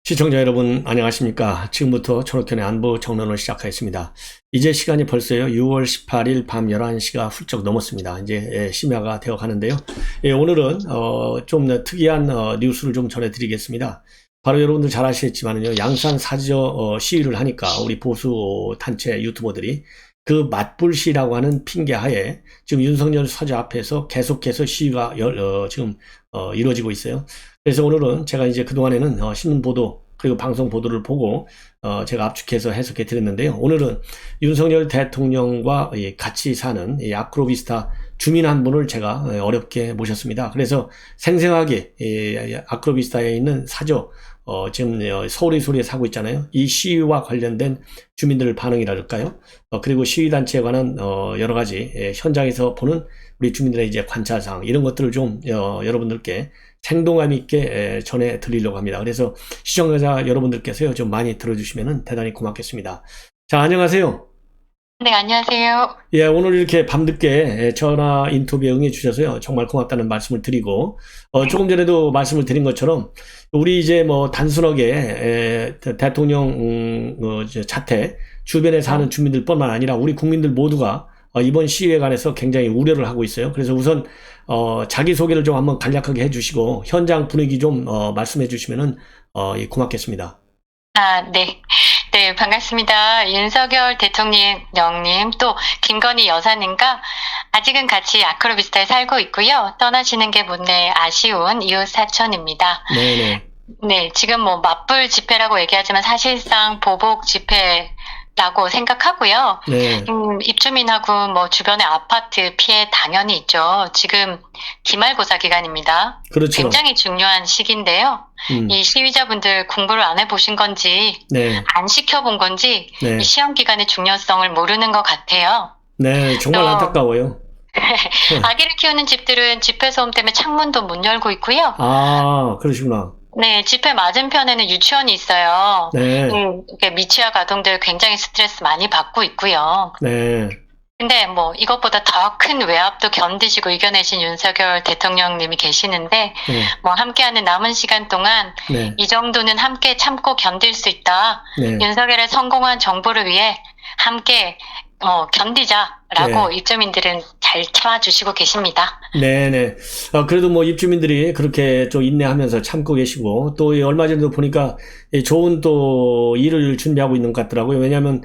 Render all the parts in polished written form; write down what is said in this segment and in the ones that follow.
시청자 여러분 안녕하십니까. 지금부터 초록현의 안보 정론을 시작하겠습니다. 이제 시간이 벌써요 6월 18일 밤 11시가 훌쩍 넘었습니다. 이제 심야가 되어 가는데요. 오늘은 좀 특이한 뉴스를 좀 전해드리겠습니다. 바로 여러분들 잘 아시겠지만요, 양산 사저 시위를 하니까 우리 보수 단체 유튜버들이 그 맞불시라고 하는 핑계하에 지금 윤석열 사저 앞에서 계속해서 시위가 지금 이루어지고 있어요. 그래서 오늘은 제가 이제 그동안에는 신문 보도 그리고 방송 보도를 보고 제가 압축해서 해석해 드렸는데요. 오늘은 윤석열 대통령과 같이 사는 이 아크로비스타 주민 한 분을 제가 어렵게 모셨습니다. 그래서 생생하게 아크로비스타에 있는 사저 지금 서울의 소리에 사고 있잖아요. 이 시위와 관련된 주민들 반응이랄까요? 그리고 시위단체에 관한 여러 가지 현장에서 보는 우리 주민들의 이제 관찰사항 이런 것들을 좀 여러분들께 생동감 있게 전해 드리려고 합니다. 그래서 시청자 여러분들께서요 좀 많이 들어주시면 대단히 고맙겠습니다. 자, 안녕하세요. 네, 안녕하세요. 예, 오늘 이렇게 밤늦게 전화 인터뷰에 응해 주셔서요 정말 고맙다는 말씀을 드리고 조금 전에도 말씀을 드린 것처럼 우리 이제 뭐 단순하게 대통령 자택 주변에 사는 주민들뿐만 아니라 우리 국민들 모두가 이번 시위에 관해서 굉장히 우려를 하고 있어요. 그래서 우선 자기소개를 좀 한번 간략하게 해주시고 현장 분위기 좀 말씀해 주시면은 고맙겠습니다. 네. 네, 반갑습니다. 윤석열 대통령님, 또 김건희 여사님과 아직은 같이 아크로비스타에 살고 있고요. 떠나시는 게 못내 아쉬운 이웃 사촌입니다. 네네. 네, 지금 뭐 맞불 집회라고 얘기하지만 사실상 보복 집회라고 생각하고요. 네. 입주민하고 뭐 주변의 아파트 피해 당연히 있죠. 지금 기말고사 기간입니다. 그렇죠. 굉장히 중요한 시기인데요. 이 시위자분들 공부를 안 해보신 건지, 네. 안 시켜본 건지, 네. 이 시험 기간의 중요성을 모르는 것 같아요. 네, 정말 안타까워요. 아기를 키우는 집들은 집회 소음 때문에 창문도 못 열고 있고요. 아, 그러시구나. 네, 집회 맞은편에는 유치원이 있어요. 네. 이렇게 미취학 아동들 굉장히 스트레스 많이 받고 있고요. 네. 근데 뭐 이것보다 더 큰 외압도 견디시고 이겨내신 윤석열 대통령님이 계시는데 네. 뭐 함께하는 남은 시간 동안 네. 이 정도는 함께 참고 견딜 수 있다. 네. 윤석열의 성공한 정부를 위해 함께 견디자라고 네. 입주민들은 잘 참아주시고 계십니다. 네네. 그래도 뭐 입주민들이 그렇게 좀 인내하면서 참고 계시고, 또 얼마 전에도 보니까 좋은 또 일을 준비하고 있는 것 같더라고요. 왜냐하면,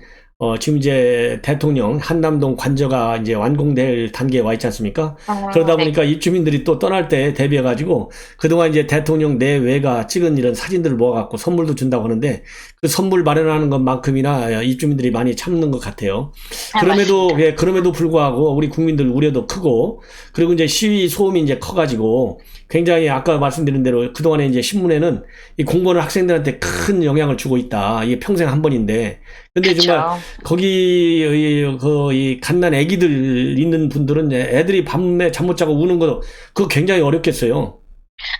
지금 이제 대통령 한남동 관저가 이제 완공될 단계에 와 있지 않습니까? 그러다 네. 보니까 입주민들이 또 떠날 때 대비해가지고, 그동안 이제 대통령 내외가 찍은 이런 사진들을 모아갖고 선물도 준다고 하는데, 그 선물 마련하는 것만큼이나 입주민들이 많이 참는 것 같아요. 그럼에도 불구하고 우리 국민들 우려도 크고, 그리고 이제 시위 소음이 이제 커가지고, 굉장히 아까 말씀드린 대로 그동안에 이제 신문에는 이 공부하는 학생들한테 큰 영향을 주고 있다. 이게 평생 한 번인데. 근데 그쵸. 정말 거기 이 갓난 애기들 있는 분들은 애들이 밤에 잠 못 자고 우는 거 그거 굉장히 어렵겠어요.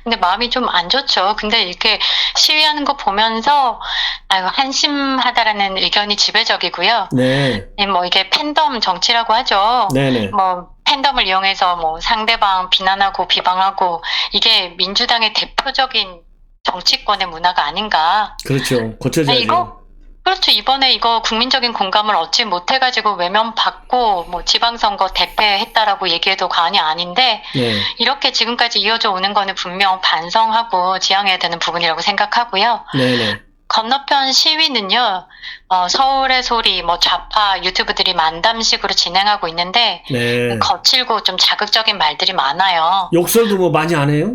근데 마음이 좀 안 좋죠. 근데 이렇게 시위하는 거 보면서 아유 한심하다라는 의견이 지배적이고요. 네. 뭐 이게 팬덤 정치라고 하죠. 네네. 뭐 팬덤을 이용해서 뭐 상대방 비난하고 비방하고 이게 민주당의 대표적인 정치권의 문화가 아닌가. 그렇죠. 고쳐져야죠. 그렇죠. 이번에 이거 국민적인 공감을 얻지 못해가지고 외면받고 뭐 지방선거 대패했다라고 얘기해도 과언이 아닌데 네. 이렇게 지금까지 이어져 오는 거는 분명 반성하고 지양해야 되는 부분이라고 생각하고요. 네네. 건너편 시위는요, 서울의 소리, 뭐 좌파 유튜브들이 만담식으로 진행하고 있는데, 네. 거칠고 좀 자극적인 말들이 많아요. 욕설도 뭐 많이 안 해요?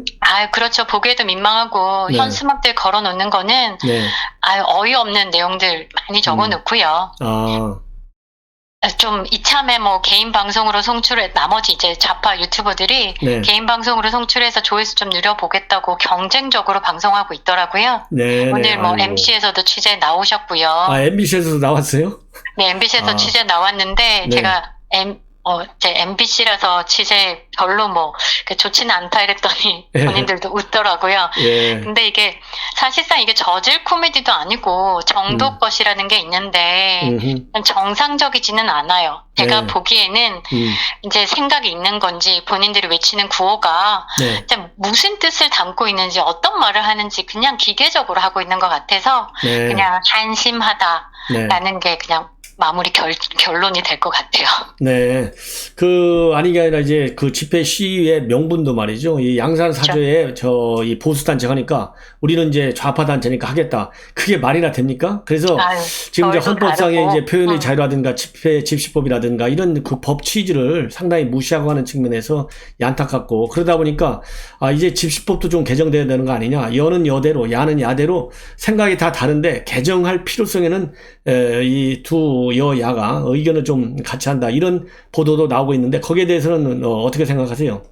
그렇죠. 보기에도 민망하고, 네. 현수막들 걸어 놓는 거는, 네. 어이없는 내용들 많이 적어 놓고요. 아, 좀 이참에 뭐 개인 방송으로 송출해 나머지 이제 좌파 유튜버들이 네. 개인 방송으로 송출해서 조회수 좀 늘려보겠다고 경쟁적으로 방송하고 있더라고요. 네. 오늘 뭐 아이고. MBC에서도 취재 나오셨고요. MBC에서도 나왔어요? 네, MBC에서 취재 나왔는데 네. 제가 이제 MBC라서 취재 별로 뭐 좋지는 않다 이랬더니 본인들도 웃더라고요. 예. 근데 이게 사실상 이게 저질 코미디도 아니고 정도 것이라는 게 있는데 음흠. 정상적이지는 않아요. 제가 네. 보기에는 이제 생각이 있는 건지 본인들이 외치는 구호가 네. 이제 무슨 뜻을 담고 있는지 어떤 말을 하는지 그냥 기계적으로 하고 있는 것 같아서 네. 그냥 한심하다라는 네. 게 그냥 마무리 결론이 될 것 같아요. 네. 아닌 게 아니라 이제 그 집회 시위의 명분도 말이죠. 이 양산 사저에 이 보수단체가 하니까 우리는 이제 좌파단체니까 하겠다. 그게 말이나 됩니까? 그래서 아유, 지금 이제 저희도 헌법상의 다르고. 이제 표현의 자유라든가 집회 집시법이라든가 이런 그 법 취지를 상당히 무시하고 하는 측면에서 안타깝고 그러다 보니까 이제 집시법도 좀 개정돼야 되는 거 아니냐. 여는 여대로, 야는 야대로 생각이 다 다른데 개정할 필요성에는 이 두 여야가 의견을 좀 같이 한다. 이런 보도도 나오고 있는데 거기에 대해서는 어떻게 생각하세요?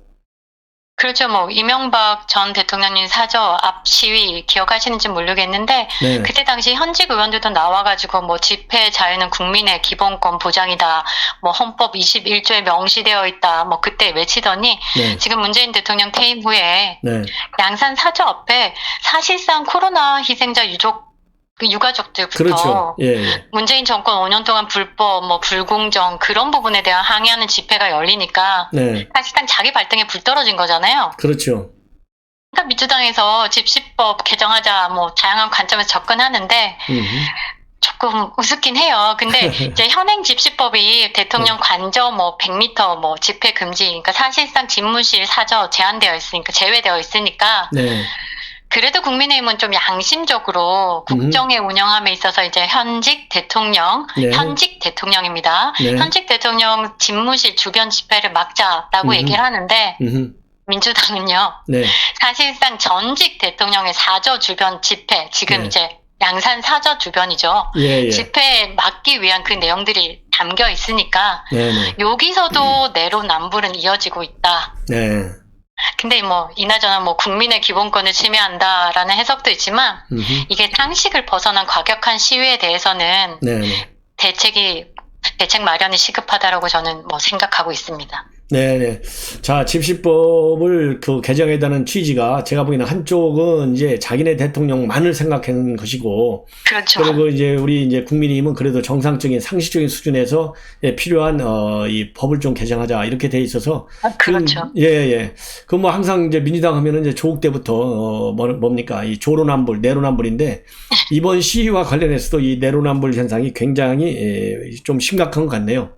그렇죠. 뭐 이명박 전 대통령님 사저 앞 시위 기억하시는지 모르겠는데 네. 그때 당시 현직 의원들도 나와가지고 뭐 집회 자유는 국민의 기본권 보장이다. 뭐 헌법 21조에 명시되어 있다. 뭐 그때 외치더니 네. 지금 문재인 대통령 퇴임 후에 네. 양산 사저 앞에 사실상 코로나 희생자 유가족들부터 그렇죠. 예, 예. 문재인 정권 5년 동안 불법, 뭐 불공정 그런 부분에 대한 항의하는 집회가 열리니까 네. 사실상 자기 발등에 불 떨어진 거잖아요. 그렇죠. 그러니까 민주당에서 집시법 개정하자 뭐 다양한 관점에서 접근하는데 조금 우습긴 해요. 근데 이제 현행 집시법이 대통령 관저 뭐 100m 뭐 집회 금지, 그러니까 사실상 집무실 사저 제한되어 있으니까 제외되어 있으니까. 네. 그래도 국민의힘은 좀 양심적으로 국정의 운영함에 있어서 이제 현직 대통령입니다. 네. 현직 대통령 집무실 주변 집회를 막자라고 얘기를 하는데 민주당은요. 네. 사실상 전직 대통령의 사저 주변 집회, 지금 네. 이제 양산 사저 주변이죠. 예, 예. 집회 막기 위한 그 내용들이 담겨 있으니까 네, 네. 여기서도 내로남불은 이어지고 있다. 네. 근데 뭐 이나저나 뭐 국민의 기본권을 침해한다라는 해석도 있지만 이게 상식을 벗어난 과격한 시위에 대해서는 네, 네. 대책 마련이 시급하다라고 저는 뭐 생각하고 있습니다. 네네. 자, 집시법을 개정해다는 취지가 제가 보기에는 한쪽은 이제 자기네 대통령만을 생각하는 것이고, 그렇죠. 그리고 이제 우리 이제 국민의힘은 그래도 정상적인 상식적인 수준에서 필요한 이 법을 좀 개정하자 이렇게 돼 있어서. 그렇죠. 예. 그 뭐 항상 이제 민주당 하면은 이제 조국 때부터 뭡니까 이 조로남불, 내로남불인데 이번 시위와 관련해서도 이 내로남불 현상이 굉장히 좀 심각한 것 같네요.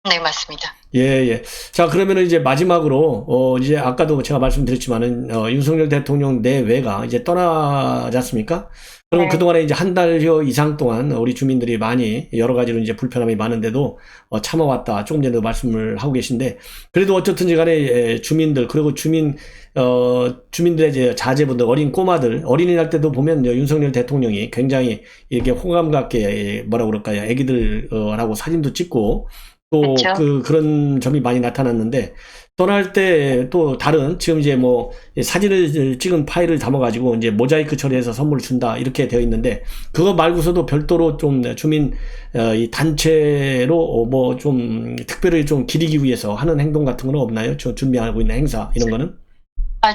네, 맞습니다. 예. 자, 그러면은 이제 마지막으로, 이제 아까도 제가 말씀드렸지만은, 윤석열 대통령 내외가 이제 떠나지 않습니까? 그럼 네. 그동안에 이제 한 달여 이상 동안 우리 주민들이 많이 여러 가지로 이제 불편함이 많은데도 참아왔다. 조금 전에도 말씀을 하고 계신데, 그래도 어쨌든지 간에 주민들, 그리고 주민들의 이제 자제분들, 어린 꼬마들, 어린이날 때도 보면 윤석열 대통령이 굉장히 이렇게 호감 갖게 뭐라 그럴까요? 애기들하고 사진도 찍고, 또 그렇죠. 그런 점이 많이 나타났는데 떠날 때 또 다른 지금 이제 뭐 사진을 찍은 파일을 담아가지고 이제 모자이크 처리해서 선물을 준다 이렇게 되어 있는데 그거 말고서도 별도로 좀 주민 이 단체로 뭐 좀 특별히 좀 기리기 위해서 하는 행동 같은 건 없나요? 준비하고 있는 행사 이런 거는?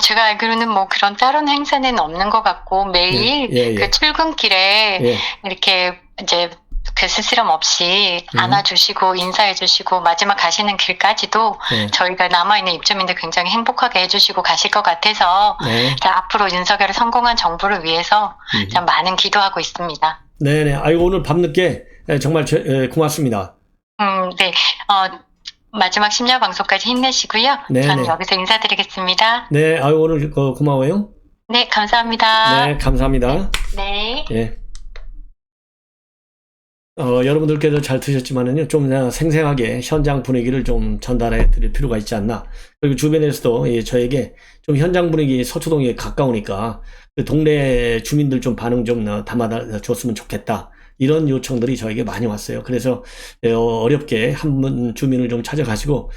제가 알기로는 뭐 그런 다른 행사는 없는 것 같고 매일 그 출근길에 이렇게 이제 그 스스럼 없이 안아주시고 인사해주시고 마지막 가시는 길까지도 저희가 남아있는 입주민들 굉장히 행복하게 해주시고 가실 것 같아서 자, 앞으로 윤석열의 성공한 정부를 위해서 참 많은 기도하고 있습니다. 네네. 아이고 오늘 밤늦게 정말 고맙습니다. 네. 마지막 심야 방송까지 힘내시고요. 저는 여기서 인사드리겠습니다. 네. 아이고 오늘 고마워요. 네. 감사합니다. 네. 감사합니다. 네. 예. 여러분들께도 잘 들으셨지만은요, 좀 생생하게 현장 분위기를 좀 전달해 드릴 필요가 있지 않나. 그리고 주변에서도 저에게 좀 현장 분위기 서초동에 가까우니까 그 동네 주민들 좀 반응 좀 담아 줬으면 좋겠다. 이런 요청들이 저에게 많이 왔어요. 그래서 어렵게 한 분 주민을 좀 찾아가시고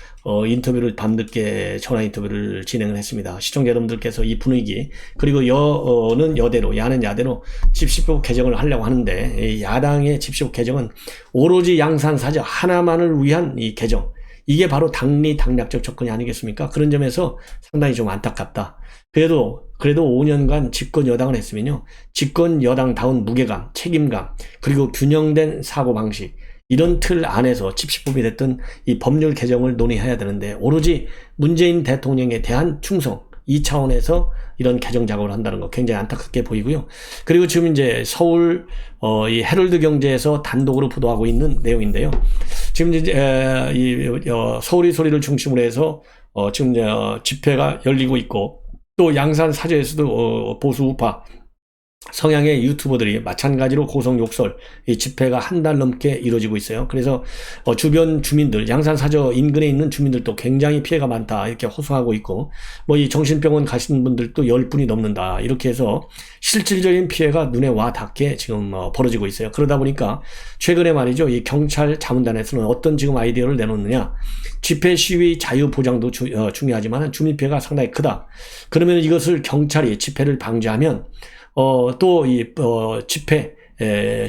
인터뷰를 밤늦게 전화 인터뷰를 진행을 했습니다. 시청자 여러분들께서 이 분위기 그리고 여는 여대로 야는 야대로 집시법 개정을 하려고 하는데 야당의 집시법 개정은 오로지 양산 사저 하나만을 위한 이 개정 이게 바로 당리당략적 접근이 아니겠습니까? 그런 점에서 상당히 좀 안타깝다. 그래도 5년간 집권 여당을 했으면요, 집권 여당다운 무게감, 책임감, 그리고 균형된 사고방식, 이런 틀 안에서 집시법이 됐던 이 법률 개정을 논의해야 되는데, 오로지 문재인 대통령에 대한 충성, 이 차원에서 이런 개정 작업을 한다는 거 굉장히 안타깝게 보이고요. 그리고 지금 이제 서울 이 헤럴드 경제에서 단독으로 보도하고 있는 내용인데요. 지금 이제 서울의 소리를 중심으로 해서 지금 집회가 열리고 있고, 또 양산 사저에서도 보수 우파 성향의 유튜버들이 마찬가지로 고성 욕설, 이 집회가 한 달 넘게 이루어지고 있어요. 그래서 주변 주민들, 양산 사저 인근에 있는 주민들도 굉장히 피해가 많다 이렇게 호소하고 있고, 뭐 이 정신병원 가시는 분들도 10분이 넘는다 이렇게 해서 실질적인 피해가 눈에 와 닿게 지금 벌어지고 있어요. 그러다 보니까 최근에 말이죠, 이 경찰 자문단에서는 어떤 지금 아이디어를 내놓느냐, 집회 시위 자유 보장도 중요하지만 주민 피해가 상당히 크다. 그러면 이것을 경찰이 집회를 방지하면 또 집회,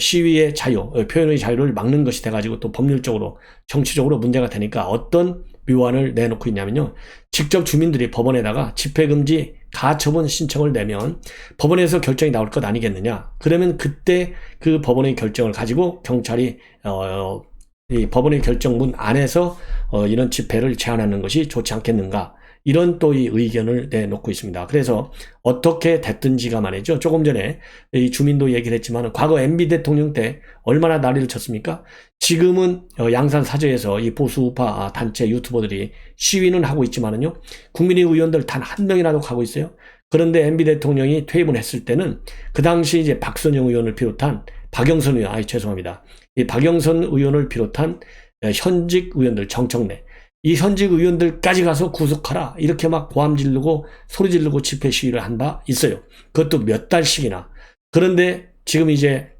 시위의 자유, 표현의 자유를 막는 것이 돼가지고 또 법률적으로, 정치적으로 문제가 되니까 어떤 묘안을 내놓고 있냐면요, 직접 주민들이 법원에다가 집회금지 가처분 신청을 내면 법원에서 결정이 나올 것 아니겠느냐. 그러면 그때 그 법원의 결정을 가지고 경찰이 이 법원의 결정문 안에서 이런 집회를 제한하는 것이 좋지 않겠는가. 이런 또 이 의견을 내놓고 있습니다. 그래서 어떻게 됐든지가 말이죠. 조금 전에 이 주민도 얘기를 했지만 과거 MB 대통령 때 얼마나 난리를 쳤습니까? 지금은 양산 사저에서 이 보수우파 단체 유튜버들이 시위는 하고 있지만은요, 국민의 의원들 단 한 명이라도 가고 있어요. 그런데 MB 대통령이 퇴임을 했을 때는 그 당시 이제 박선영 의원을 비롯한 박영선 의원, 죄송합니다. 이 박영선 의원을 비롯한 현직 의원들, 정청래, 이 현직 의원들까지 가서 구속하라 이렇게 막 고함 지르고 소리 지르고 집회 시위를 한다 있어요. 그것도 몇 달씩이나. 그런데 지금 이제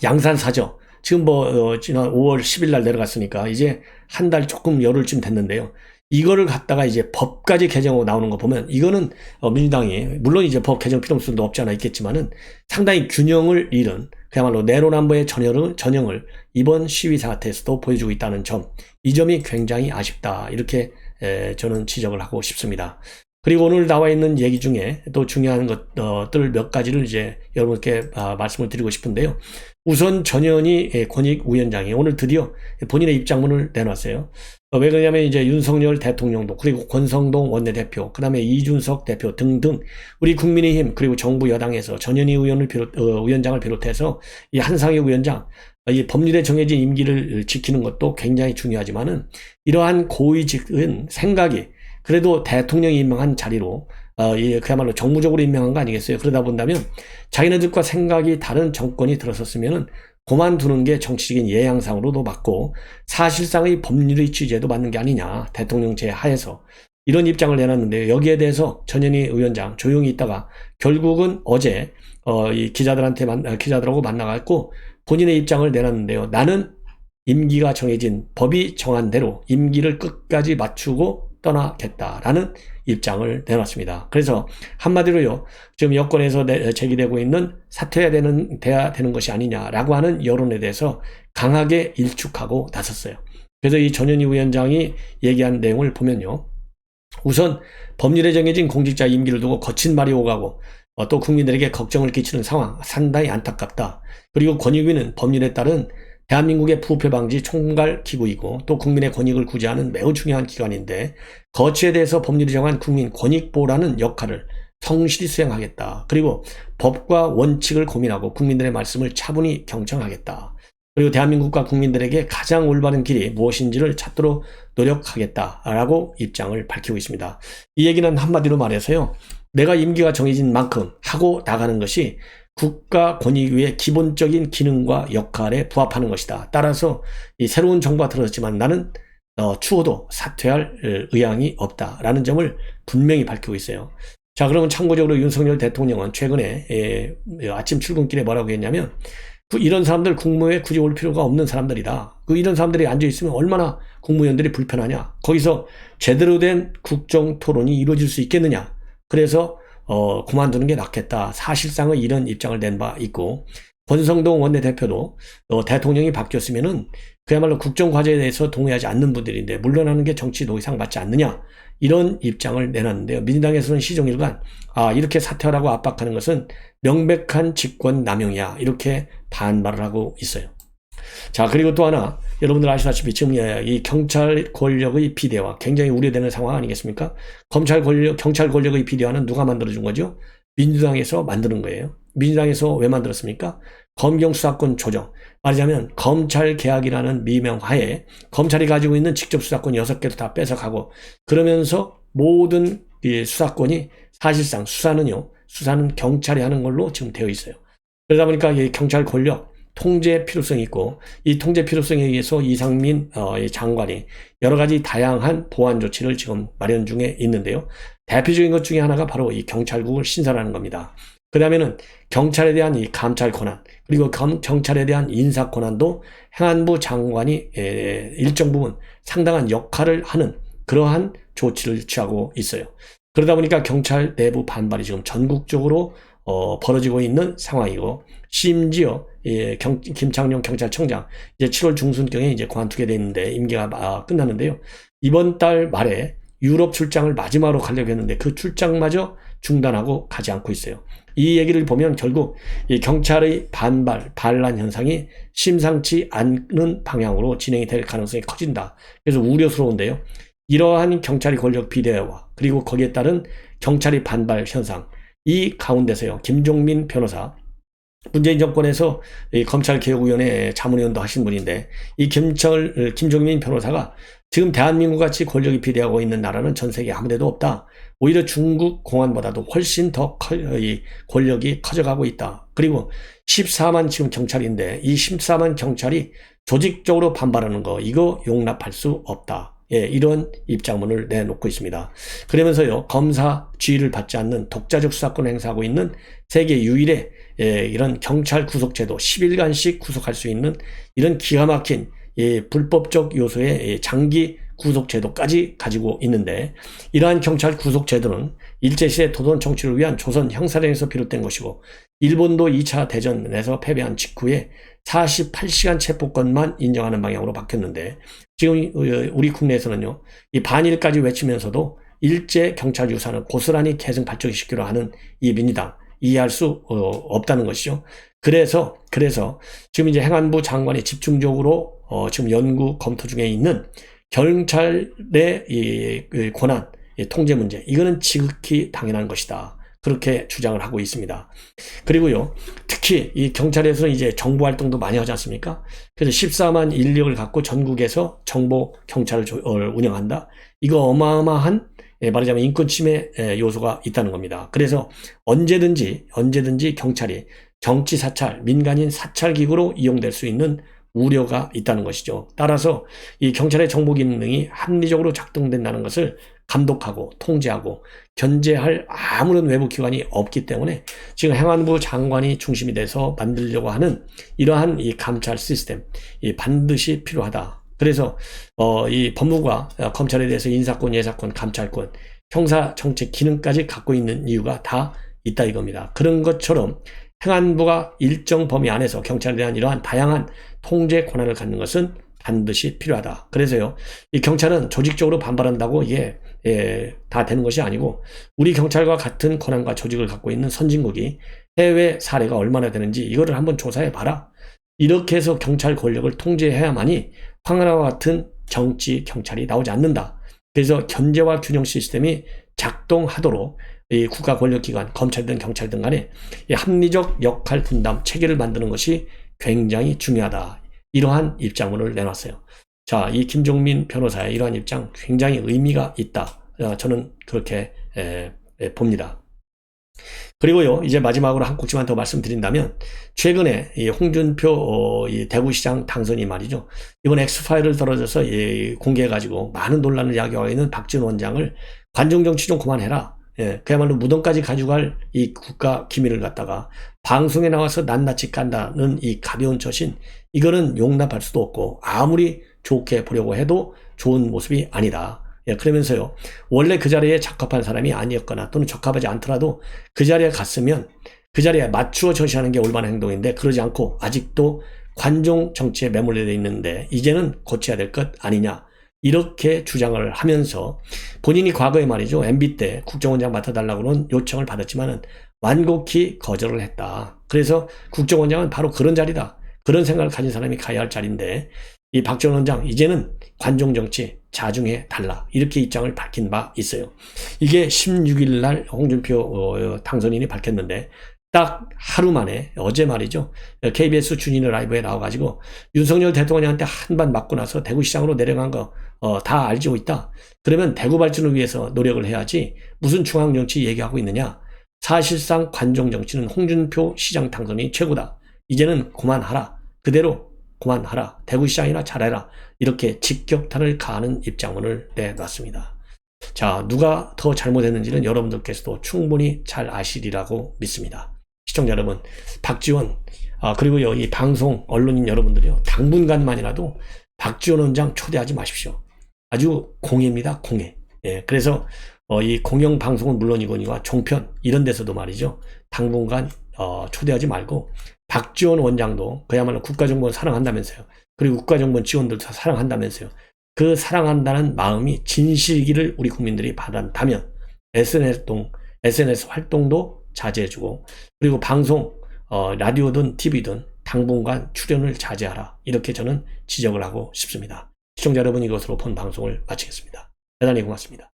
양산 사저 지금 지난 5월 10일 날 내려갔으니까 이제 한 달 조금 열흘쯤 됐는데요. 이거를 갖다가 이제 법까지 개정하고 나오는 거 보면 이거는 민주당이 물론 이제 법 개정 필요성도 없지 않아 있겠지만은 상당히 균형을 잃은, 그야말로 내로남불의 전형을 이번 시위 사태에서도 보여주고 있다는 점, 이 점이 굉장히 아쉽다 이렇게 저는 지적을 하고 싶습니다. 그리고 오늘 나와 있는 얘기 중에 또 중요한 것들 몇 가지를 이제 여러분께 말씀을 드리고 싶은데요. 우선 전현희 권익위원장이 오늘 드디어 본인의 입장문을 내놨어요. 왜 그러냐면 이제 윤석열 대통령도, 그리고 권성동 원내대표, 그 다음에 이준석 대표 등등 우리 국민의힘 그리고 정부 여당에서 전현희 위원장을 비롯해서 이 한상혁 위원장, 이 법률에 정해진 임기를 지키는 것도 굉장히 중요하지만은 이러한 고위직은 생각이 그래도 대통령이 임명한 자리로 그야말로 정무적으로 임명한 거 아니겠어요? 그러다 본다면 자기네들과 생각이 다른 정권이 들어섰으면은 그만두는 게 정치적인 예양상으로도 맞고 사실상의 법률의 취지에도 맞는 게 아니냐, 대통령제 하에서 이런 입장을 내놨는데요. 여기에 대해서 전현희 위원장 조용히 있다가 결국은 어제 이 기자들하고 만나갖고 본인의 입장을 내놨는데요. 나는 임기가 정해진, 법이 정한 대로 임기를 끝까지 맞추고 떠나겠다라는 입장을 내놨습니다. 그래서 한마디로요, 지금 여권에서 제기되고 있는 사퇴해야 되는 것이 아니냐라고 하는 여론에 대해서 강하게 일축하고 나섰어요. 그래서 이 전현희 위원장이 얘기한 내용을 보면요, 우선 법률에 정해진 공직자 임기를 두고 거친 말이 오가고 또 국민들에게 걱정을 끼치는 상황, 상당히 안타깝다. 그리고 권익위는 법률에 따른 대한민국의 부패 방지 총괄 기구이고 또 국민의 권익을 구제하는 매우 중요한 기관인데 거치에 대해서 법률이 정한 국민 권익보호라는 역할을 성실히 수행하겠다. 그리고 법과 원칙을 고민하고 국민들의 말씀을 차분히 경청하겠다. 그리고 대한민국과 국민들에게 가장 올바른 길이 무엇인지를 찾도록 노력하겠다라고 입장을 밝히고 있습니다. 이 얘기는 한마디로 말해서요, 내가 임기가 정해진 만큼 하고 나가는 것이 국가권익위의 기본적인 기능과 역할에 부합하는 것이다. 따라서 이 새로운 정부가 들어섰지만 나는 추호도 사퇴할 의향이 없다라는 점을 분명히 밝히고 있어요. 자, 그러면 참고적으로 윤석열 대통령은 최근에 아침 출근길에 뭐라고 했냐면, 이런 사람들 국무회에 굳이 올 필요가 없는 사람들이다. 이런 사람들이 앉아있으면 얼마나 국무위원들이 불편하냐. 거기서 제대로 된 국정토론이 이루어질 수 있겠느냐. 그래서 그만두는 게 낫겠다. 사실상은 이런 입장을 낸 바 있고, 권성동 원내대표도 대통령이 바뀌었으면은 그야말로 국정과제에 대해서 동의하지 않는 분들인데 물러나는 게 정치 노이상 맞지 않느냐, 이런 입장을 내놨는데요. 민주당에서는 시종일관 이렇게 사퇴하라고 압박하는 것은 명백한 직권 남용이야, 이렇게 반발을 하고 있어요. 자, 그리고 또 하나, 여러분들 아시다시피 지금 이 경찰 권력의 비대화 굉장히 우려되는 상황 아니겠습니까? 경찰 권력의 비대화는 누가 만들어준 거죠? 민주당에서 만드는 거예요. 민주당에서 왜 만들었습니까? 검경 수사권 조정, 말하자면 검찰 개혁이라는 미명하에 검찰이 가지고 있는 직접 수사권 6개도 다 뺏어가고, 그러면서 모든 이 수사권이, 사실상 수사는 경찰이 하는 걸로 지금 되어 있어요. 그러다 보니까 이 경찰 권력 통제 필요성이 있고, 이 통제 필요성에 의해서 이상민 장관이 여러 가지 다양한 보완 조치를 지금 마련 중에 있는데요. 대표적인 것 중에 하나가 바로 이 경찰국을 신설하는 겁니다. 그 다음에는 경찰에 대한 이 감찰 권한, 그리고 경찰에 대한 인사 권한도 행안부 장관이 일정 부분 상당한 역할을 하는 그러한 조치를 취하고 있어요. 그러다 보니까 경찰 내부 반발이 지금 전국적으로 벌어지고 있는 상황이고, 심지어 김창룡 경찰청장 이제 7월 중순경에 이제 관두게 되는데 임기가 끝났는데요. 이번 달 말에 유럽 출장을 마지막으로 가려고 했는데 그 출장마저 중단하고 가지 않고 있어요. 이 얘기를 보면 결국 이 경찰의 반란 현상이 심상치 않은 방향으로 진행이 될 가능성이 커진다. 그래서 우려스러운데요. 이러한 경찰의 권력 비대화, 그리고 거기에 따른 경찰의 반발 현상, 이 가운데서요, 김종민 변호사, 문재인 정권에서 이 검찰개혁위원회 자문위원도 하신 분인데, 이 김종민 변호사가 지금 대한민국 같이 권력이 비대하고 있는 나라는 전 세계 아무데도 없다. 오히려 중국 공안보다도 훨씬 더 이 권력이 커져가고 있다. 그리고 14만 지금 경찰인데 이 14만 경찰이 조직적으로 반발하는 거, 이거 용납할 수 없다. 이런 입장문을 내놓고 있습니다. 그러면서요, 검사 지휘를 받지 않는 독자적 수사권을 행사하고 있는 세계 유일의 이런 경찰 구속제도, 10일간씩 구속할 수 있는 이런 기가 막힌 불법적 요소의 장기 구속제도까지 가지고 있는데, 이러한 경찰 구속제도는 일제시대 도돈 정치를 위한 조선 형사령에서 비롯된 것이고, 일본도 2차 대전에서 패배한 직후에 48시간 체포권만 인정하는 방향으로 바뀌었는데, 지금 우리 국내에서는요, 이 반일까지 외치면서도 일제 경찰 유산을 고스란히 계승 발전시키려 하는 이 민주당, 이해할 수 없다는 것이죠. 그래서 지금 이제 행안부 장관이 집중적으로 지금 연구 검토 중에 있는 경찰의 이 권한, 통제 문제, 이거는 지극히 당연한 것이다. 그렇게 주장을 하고 있습니다. 그리고요, 특히 이 경찰에서는 이제 정보 활동도 많이 하지 않습니까? 그래서 14만 인력을 갖고 전국에서 정보 경찰을 운영한다. 이거 어마어마한, 말하자면 인권 침해 요소가 있다는 겁니다. 그래서 언제든지 경찰이 정치 사찰, 민간인 사찰 기구로 이용될 수 있는 우려가 있다는 것이죠. 따라서 이 경찰의 정보 기능이 합리적으로 작동된다는 것을 감독하고 통제하고 견제할 아무런 외부 기관이 없기 때문에 지금 행안부 장관이 중심이 돼서 만들려고 하는 이러한 이 감찰 시스템, 반드시 필요하다. 그래서 이 법무부가 검찰에 대해서 인사권, 예사권, 감찰권, 형사 정책 기능까지 갖고 있는 이유가 다 있다 이겁니다. 그런 것처럼 행안부가 일정 범위 안에서 경찰에 대한 이러한 다양한 통제 권한을 갖는 것은 반드시 필요하다. 그래서요, 이 경찰은 조직적으로 반발한다고 이게 다 되는 것이 아니고, 우리 경찰과 같은 권한과 조직을 갖고 있는 선진국이 해외 사례가 얼마나 되는지 이거를 한번 조사해 봐라. 이렇게 해서 경찰 권력을 통제해야만이 황하나와 같은 정치 경찰이 나오지 않는다. 그래서 견제와 균형 시스템이 작동하도록 이 국가 권력기관, 검찰든 경찰든 간에 이 합리적 역할 분담 체계를 만드는 것이 굉장히 중요하다. 이러한 입장문을 내놨어요. 자, 이 김종민 변호사의 이러한 입장 굉장히 의미가 있다. 저는 그렇게 봅니다. 그리고요, 이제 마지막으로 한 꼭지만 더 말씀드린다면, 최근에 이 홍준표 이 대구시장 당선이 말이죠, 이번 엑스파일을 떨어져서 공개해가지고 많은 논란을 야기하고 있는 박지원 원장을 관중 정치 좀 그만해라. 그야말로 무덤까지 가져갈 이 국가 기밀을 갖다가 방송에 나와서 낱낱이 깐다는 이 가벼운 처신, 이거는 용납할 수도 없고 아무리 좋게 보려고 해도 좋은 모습이 아니다. 그러면서요, 원래 그 자리에 적합한 사람이 아니었거나 또는 적합하지 않더라도 그 자리에 갔으면 그 자리에 맞추어 처시하는 게 올바른 행동인데, 그러지 않고 아직도 관종 정치에 매몰되어 있는데 이제는 고쳐야 될 것 아니냐, 이렇게 주장을 하면서 본인이 과거에 말이죠, MB 때 국정원장 맡아달라고는 요청을 받았지만은 완곡히 거절을 했다. 그래서 국정원장은 바로 그런 자리다, 그런 생각을 가진 사람이 가야 할 자리인데, 이 박지원 원장 이제는 관종 정치 자중해 달라, 이렇게 입장을 밝힌 바 있어요. 이게 16일 날 홍준표 당선인이 밝혔는데, 딱 하루 만에 어제 말이죠, KBS 주진우 라이브에 나와가지고 윤석열 대통령한테 한 번 맞고 나서 대구시장으로 내려간 거 다 알고 있다. 그러면 대구 발전을 위해서 노력을 해야지 무슨 중앙정치 얘기하고 있느냐. 사실상 관종 정치는 홍준표 시장 당선이 최고다. 이제는 그만하라. 그대로 그만하라. 대구시장이나 잘해라. 이렇게 직격탄을 가하는 입장문을 내놨습니다. 자, 누가 더 잘못했는지는 여러분들께서도 충분히 잘 아시리라고 믿습니다. 시청자 여러분, 박지원, 그리고요, 이 방송 언론인 여러분들이요, 당분간만이라도 박지원 원장 초대하지 마십시오. 아주 공해입니다, 공해. 예, 그래서 이 공영 방송은 물론이거니와 종편 이런 데서도 말이죠, 당분간 초대하지 말고, 박지원 원장도 그야말로 국가정보원 사랑한다면서요. 그리고 국가정보원 지원들도 다 사랑한다면서요. 그 사랑한다는 마음이 진실이기를 우리 국민들이 받았다면 SNS 활동도 자제해주고, 그리고 방송, 라디오든 TV든 당분간 출연을 자제하라, 이렇게 저는 지적을 하고 싶습니다. 시청자 여러분, 이것으로 본 방송을 마치겠습니다. 대단히 고맙습니다.